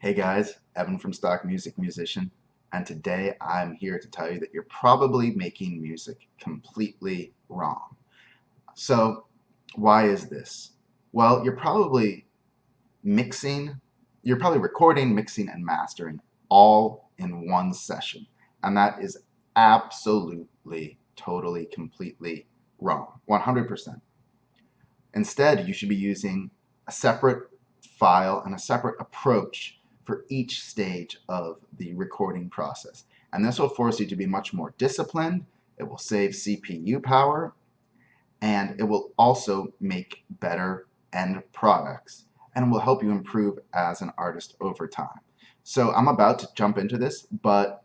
Hey guys, Evan from Stock Music Musician, and today I'm here to tell you that you're probably making music completely wrong. So, why is this? Well, mixing, you're probably recording, mixing, and mastering all in one session, and that is absolutely, totally, completely wrong, 100%. Instead, you should be using a separate file and a separate approach for each stage of the recording process. And this will force you to be much more disciplined. It will save CPU power, and it will also make better end products and will help you improve as an artist over time. So I'm about to jump into this, but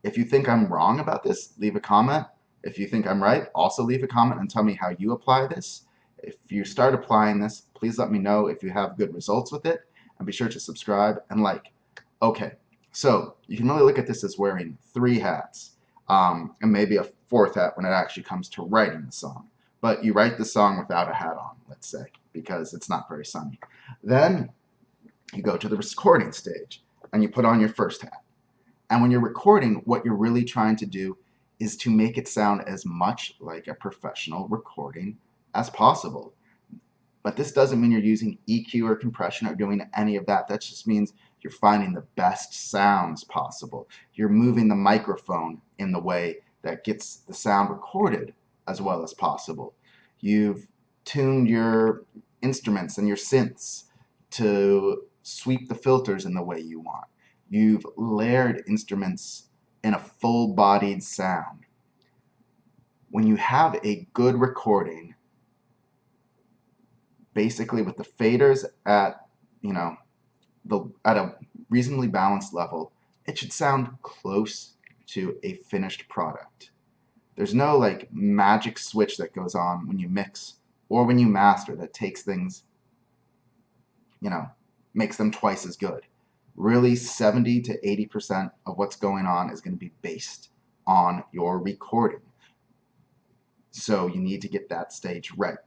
if you think I'm wrong about this, leave a comment. If you think I'm right, also leave a comment and tell me how you apply this. If you start applying this, please let me know if you have good results with it, and be sure to subscribe and like. Okay, so you can really look at this as wearing three hats, and maybe a fourth hat when it actually comes to writing the song. But you write the song without a hat on, let's say, because it's not very sunny. Then you go to the recording stage and you put on your first hat. And when you're recording, what you're really trying to do is to make it sound as much like a professional recording as possible. But this doesn't mean you're using EQ or compression or doing any of that. That just means you're finding the best sounds possible. You're moving the microphone in the way that gets the sound recorded as well as possible. You've tuned your instruments and your synths to sweep the filters in the way you want. You've layered instruments in a full-bodied sound. When you have a good recording, basically with the faders at, at a reasonably balanced level, it should sound close to a finished product. There's no like magic switch that goes on when you mix or when you master that takes things, you know, makes them twice as good. Really 70 to 80% of what's going on is going to be based on your recording. So you need to get that stage right.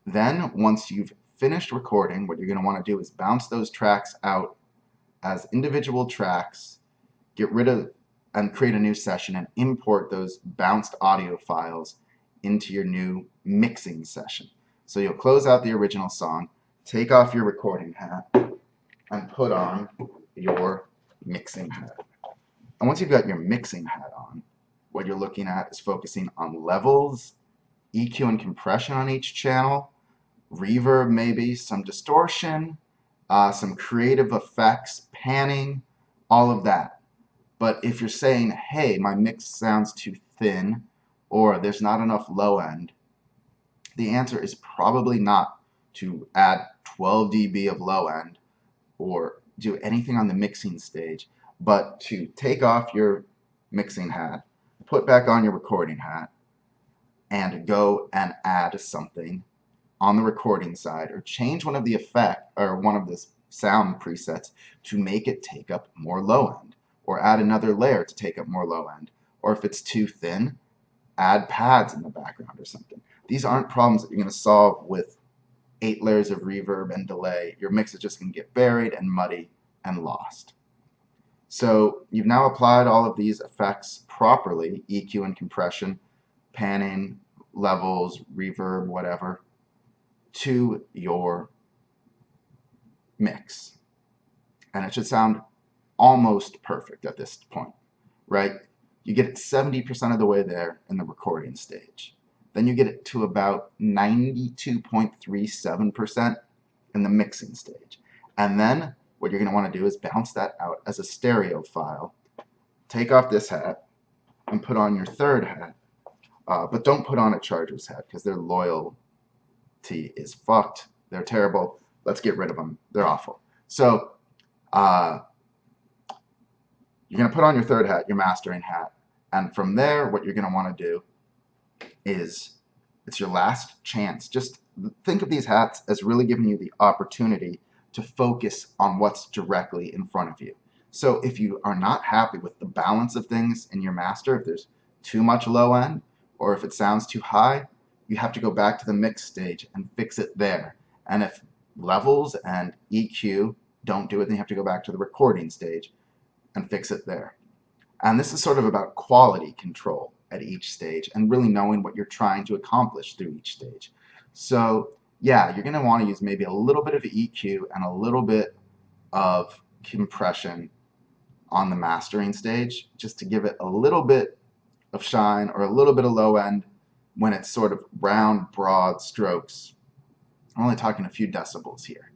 Then once you've finished recording, what you're going to want to do is bounce those tracks out as individual tracks, get rid of and create a new session and import those bounced audio files into your new mixing session. So you'll close out the original song, take off your recording hat, and put on your mixing hat. And once you've got your mixing hat on, what you're looking at is focusing on levels, EQ and compression on each channel, reverb maybe, some distortion, some creative effects, panning, all of that. But if you're saying, hey, my mix sounds too thin, or there's not enough low end, the answer is probably not to add 12 dB of low end or do anything on the mixing stage, but to take off your mixing hat, put back on your recording hat, and go and add something on the recording side, or change one of the effect or one of the sound presets to make it take up more low end, or add another layer to take up more low end, or if it's too thin, add pads in the background or something. These aren't problems that you're going to solve with 8 layers of reverb and delay. Your mix is just going to get buried and muddy and lost. So you've now applied all of these effects properly, EQ and compression, panning, levels, reverb, whatever, to your mix. And it should sound almost perfect at this point, right? You get it 70% of the way there in the recording stage. Then you get it to about 92.37% in the mixing stage. And then what you're going to want to do is bounce that out as a stereo file. Take off this hat and put on your third hat. But don't put on a Chargers hat because their loyalty is fucked. They're terrible. Let's get rid of them. They're awful. So you're going to put on your third hat, your mastering hat. And from there, what you're going to want to do is it's your last chance. Just think of these hats as really giving you the opportunity to focus on what's directly in front of you. So if you are not happy with the balance of things in your master, if there's too much low end, or if it sounds too high, you have to go back to the mix stage and fix it there. And if levels and EQ don't do it, then you have to go back to the recording stage and fix it there. And this is sort of about quality control at each stage and really knowing what you're trying to accomplish through each stage. So yeah, you're going to want to use maybe a little bit of EQ and a little bit of compression on the mastering stage just to give it a little bit of shine or a little bit of low end when it's sort of round, broad strokes. I'm only talking a few decibels here.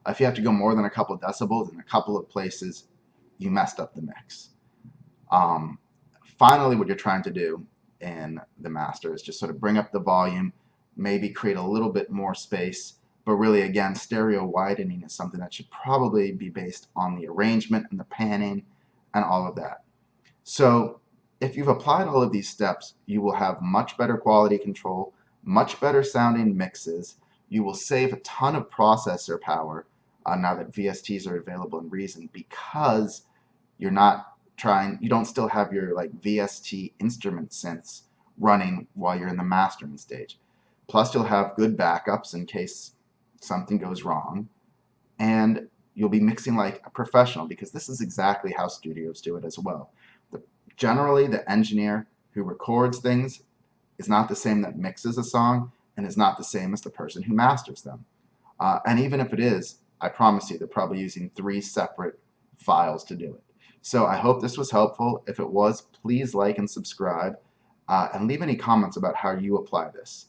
If you have to go more than a couple of decibels in a couple of places, you messed up the mix. Um, Finally, what you're trying to do in the master is just sort of bring up the volume, maybe create a little bit more space, but really, again, stereo widening is something that should probably be based on the arrangement and the panning and all of that. So if you've applied all of these steps, you will have much better quality control, much better sounding mixes. You will save a ton of processor power now that VSTs are available in Reason, because you're not you don't still have your like VST instrument synths running while you're in the mastering stage. Plus you'll have good backups in case something goes wrong, and you'll be mixing like a professional, because this is exactly how studios do it as well. Generally, the engineer who records things is not the same that mixes a song, and is not the same as the person who masters them. And even if it is, I promise you, they're probably using 3 separate files to do it. So I hope this was helpful. If it was, please like and subscribe, and leave any comments about how you apply this.